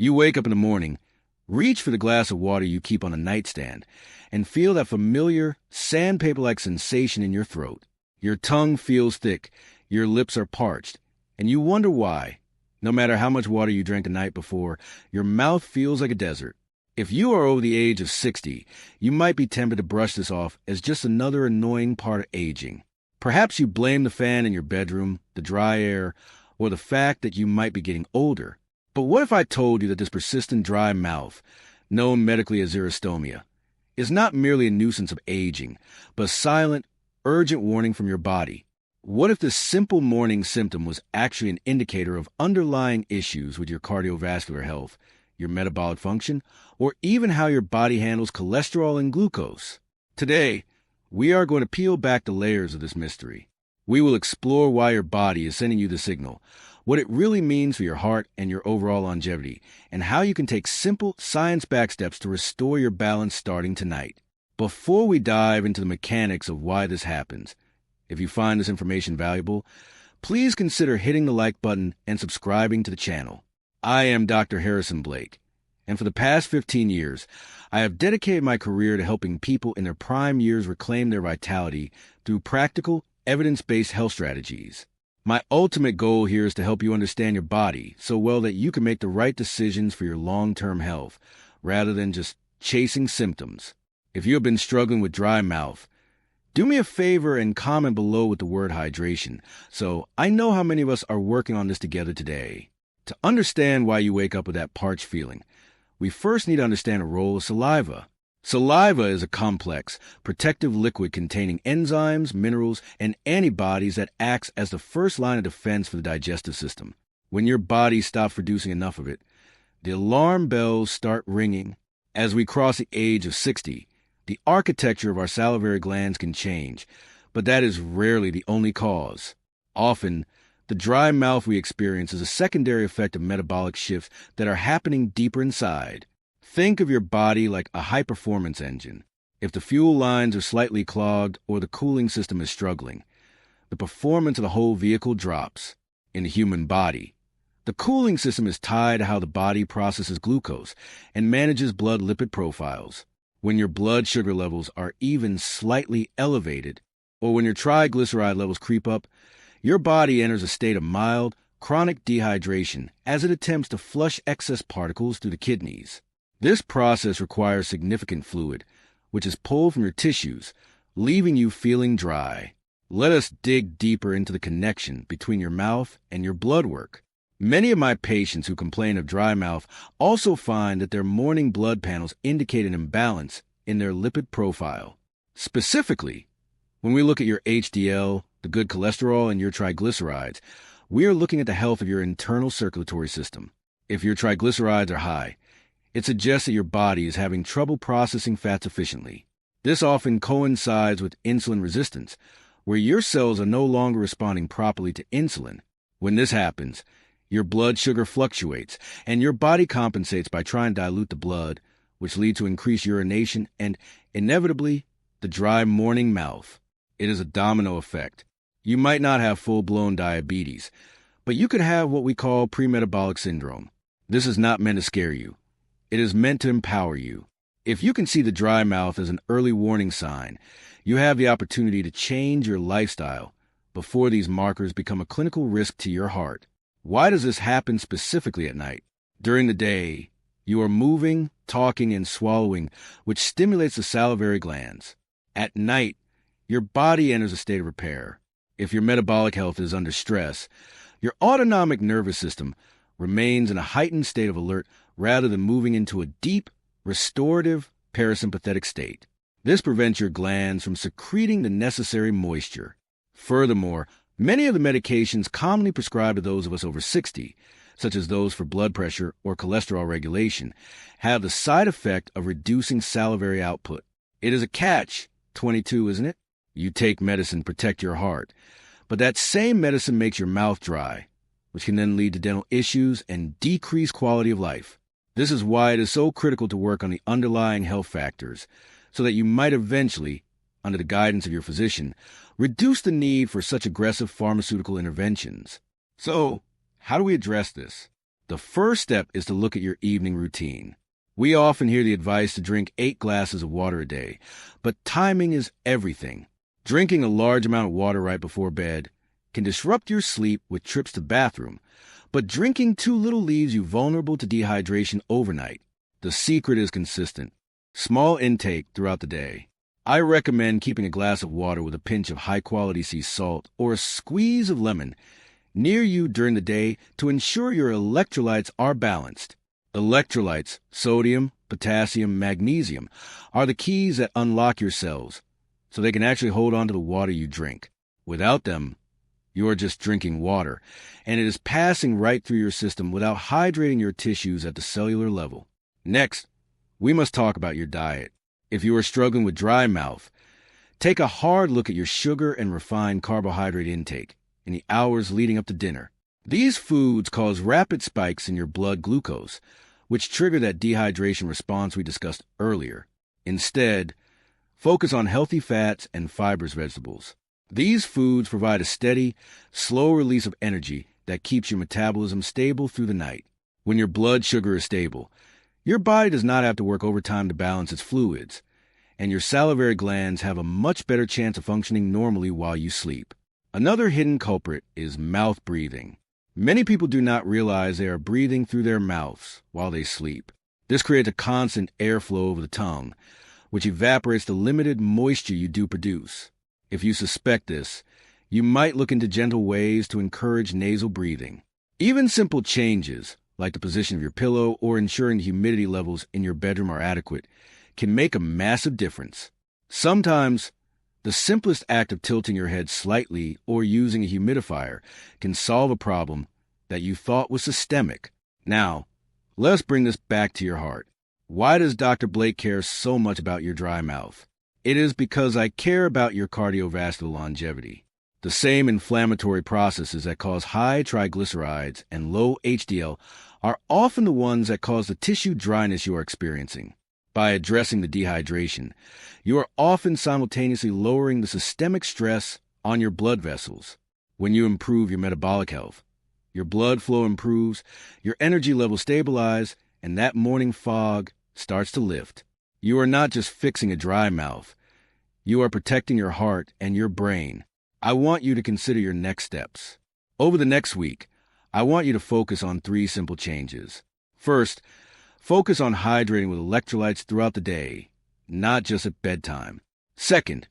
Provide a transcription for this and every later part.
You wake up in the morning, reach for the glass of water you keep on a nightstand, and feel that familiar, sandpaper-like sensation in your throat. Your tongue feels thick, your lips are parched, and you wonder why. No matter how much water you drank the night before, your mouth feels like a desert. If you are over the age of 60, you might be tempted to brush this off as just another annoying part of aging. Perhaps you blame the fan in your bedroom, the dry air, or the fact that you might be getting older. But what if I told you that this persistent dry mouth, known medically as xerostomia, is not merely a nuisance of aging, but a silent, urgent warning from your body? What if this simple morning symptom was actually an indicator of underlying issues with your cardiovascular health, your metabolic function, or even how your body handles cholesterol and glucose? Today, we are going to peel back the layers of this mystery. We will explore why your body is sending you the signal, what it really means for your heart and your overall longevity, and how you can take simple, science-backed steps to restore your balance starting tonight. Before we dive into the mechanics of why this happens, if you find this information valuable, please consider hitting the like button and subscribing to the channel. I am Dr. Harrison Blake, and for the past 15 years, I have dedicated my career to helping people in their prime years reclaim their vitality through practical, evidence-based health strategies. My ultimate goal here is to help you understand your body so well that you can make the right decisions for your long-term health, rather than just chasing symptoms. If you have been struggling with dry mouth, do me a favor and comment below with the word hydration, so I know how many of us are working on this together today. To understand why you wake up with that parched feeling, we first need to understand the role of saliva. Saliva is a complex, protective liquid containing enzymes, minerals, and antibodies that acts as the first line of defense for the digestive system. When your body stops producing enough of it, the alarm bells start ringing. As we cross the age of 60, the architecture of our salivary glands can change, but that is rarely the only cause. Often, the dry mouth we experience is a secondary effect of metabolic shifts that are happening deeper inside. Think of your body like a high-performance engine. If the fuel lines are slightly clogged or the cooling system is struggling, the performance of the whole vehicle drops. In the human body, the cooling system is tied to how the body processes glucose and manages blood lipid profiles. When your blood sugar levels are even slightly elevated, or when your triglyceride levels creep up, your body enters a state of mild, chronic dehydration as it attempts to flush excess particles through the kidneys. This process requires significant fluid, which is pulled from your tissues, leaving you feeling dry. Let us dig deeper into the connection between your mouth and your blood work. Many of my patients who complain of dry mouth also find that their morning blood panels indicate an imbalance in their lipid profile. Specifically, when we look at your HDL, the good cholesterol, and your triglycerides, we are looking at the health of your internal circulatory system. If your triglycerides are high, it suggests that your body is having trouble processing fats efficiently. This often coincides with insulin resistance, where your cells are no longer responding properly to insulin. When this happens, your blood sugar fluctuates, and your body compensates by trying to dilute the blood, which leads to increased urination and, inevitably, the dry morning mouth. It is a domino effect. You might not have full-blown diabetes, but you could have what we call pre-metabolic syndrome. This is not meant to scare you. It is meant to empower you. If you can see the dry mouth as an early warning sign, you have the opportunity to change your lifestyle before these markers become a clinical risk to your heart. Why does this happen specifically at night? During the day, you are moving, talking, and swallowing, which stimulates the salivary glands. At night, your body enters a state of repair. If your metabolic health is under stress, your autonomic nervous system remains in a heightened state of alert rather than moving into a deep, restorative, parasympathetic state. This prevents your glands from secreting the necessary moisture. Furthermore, many of the medications commonly prescribed to those of us over 60, such as those for blood pressure or cholesterol regulation, have the side effect of reducing salivary output. It is a catch-22, isn't it? You take medicine to protect your heart, but that same medicine makes your mouth dry, which can then lead to dental issues and decreased quality of life. This is why it is so critical to work on the underlying health factors, so that you might eventually, under the guidance of your physician, reduce the need for such aggressive pharmaceutical interventions. So, how do we address this? The first step is to look at your evening routine. We often hear the advice to drink 8 glasses of water a day, but timing is everything. Drinking a large amount of water right before bed can disrupt your sleep with trips to the bathroom, but drinking too little leaves you vulnerable to dehydration overnight. The secret is consistent. Small intake throughout the day. I recommend keeping a glass of water with a pinch of high-quality sea salt or a squeeze of lemon near you during the day to ensure your electrolytes are balanced. Electrolytes, sodium, potassium, magnesium, are the keys that unlock your cells, so they can actually hold on to the water you drink. Without them, you are just drinking water, and it is passing right through your system without hydrating your tissues at the cellular level. Next, we must talk about your diet. If you are struggling with dry mouth, take a hard look at your sugar and refined carbohydrate intake in the hours leading up to dinner. These foods cause rapid spikes in your blood glucose, which trigger that dehydration response we discussed earlier. Instead, focus on healthy fats and fibrous vegetables. These foods provide a steady, slow release of energy that keeps your metabolism stable through the night. When your blood sugar is stable, your body does not have to work overtime to balance its fluids, and your salivary glands have a much better chance of functioning normally while you sleep. Another hidden culprit is mouth breathing. Many people do not realize they are breathing through their mouths while they sleep. This creates a constant airflow over the tongue, which evaporates the limited moisture you do produce. If you suspect this, you might look into gentle ways to encourage nasal breathing. Even simple changes, like the position of your pillow or ensuring the humidity levels in your bedroom are adequate, can make a massive difference. Sometimes, the simplest act of tilting your head slightly or using a humidifier can solve a problem that you thought was systemic. Now, let's bring this back to your heart. Why does Dr. Blake care so much about your dry mouth? It is because I care about your cardiovascular longevity. The same inflammatory processes that cause high triglycerides and low HDL are often the ones that cause the tissue dryness you are experiencing. By addressing the dehydration, you are often simultaneously lowering the systemic stress on your blood vessels. When you improve your metabolic health, your blood flow improves, your energy levels stabilize, and that morning fog starts to lift. You are not just fixing a dry mouth. You are protecting your heart and your brain. I want you to consider your next steps. Over the next week, I want you to focus on 3 simple changes. First, focus on hydrating with electrolytes throughout the day, not just at bedtime. Second,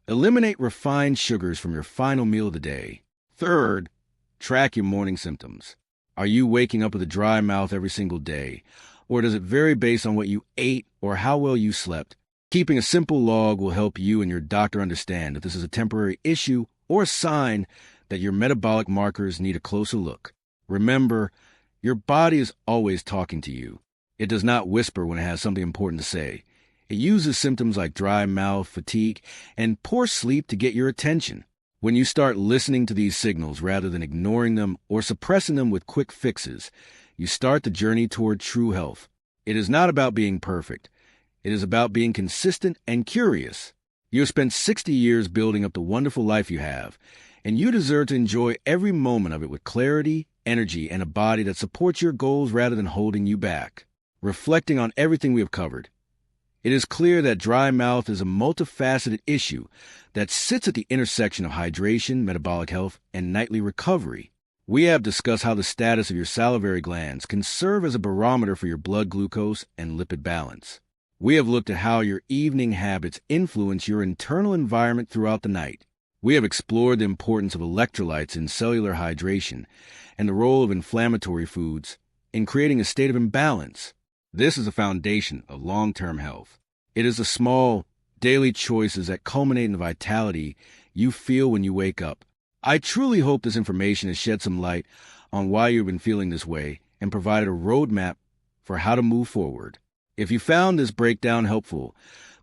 eliminate refined sugars from your final meal of the day. Third, track your morning symptoms. Are you waking up with a dry mouth every single day, or does it vary based on what you ate or how well you slept? Keeping a simple log will help you and your doctor understand if this is a temporary issue or a sign that your metabolic markers need a closer look. Remember, your body is always talking to you. It does not whisper when it has something important to say. It uses symptoms like dry mouth, fatigue, and poor sleep to get your attention. When you start listening to these signals rather than ignoring them or suppressing them with quick fixes, you start the journey toward true health. It is not about being perfect. It is about being consistent and curious. You have spent 60 years building up the wonderful life you have, and you deserve to enjoy every moment of it with clarity, energy, and a body that supports your goals rather than holding you back. Reflecting on everything we have covered, it is clear that dry mouth is a multifaceted issue that sits at the intersection of hydration, metabolic health, and nightly recovery. We have discussed how the status of your salivary glands can serve as a barometer for your blood glucose and lipid balance. We have looked at how your evening habits influence your internal environment throughout the night. We have explored the importance of electrolytes in cellular hydration and the role of inflammatory foods in creating a state of imbalance. This is the foundation of long-term health. It is the small, daily choices that culminate in the vitality you feel when you wake up. I truly hope this information has shed some light on why you've been feeling this way and provided a roadmap for how to move forward. If you found this breakdown helpful,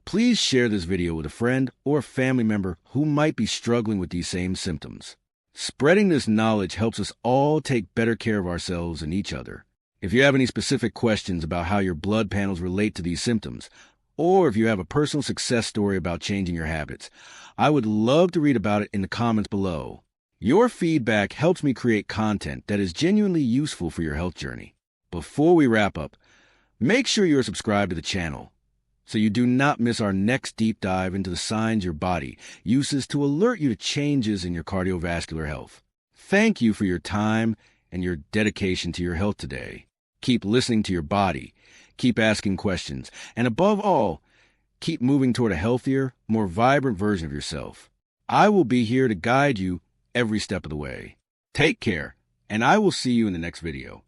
please share this video with a friend or a family member who might be struggling with these same symptoms. Spreading this knowledge helps us all take better care of ourselves and each other. If you have any specific questions about how your blood panels relate to these symptoms, or if you have a personal success story about changing your habits, I would love to read about it in the comments below. Your feedback helps me create content that is genuinely useful for your health journey. Before we wrap up, make sure you are subscribed to the channel so you do not miss our next deep dive into the signs your body uses to alert you to changes in your cardiovascular health. Thank you for your time and your dedication to your health today. Keep listening to your body, keep asking questions, and above all, keep moving toward a healthier, more vibrant version of yourself. I will be here to guide you every step of the way. Take care, and I will see you in the next video.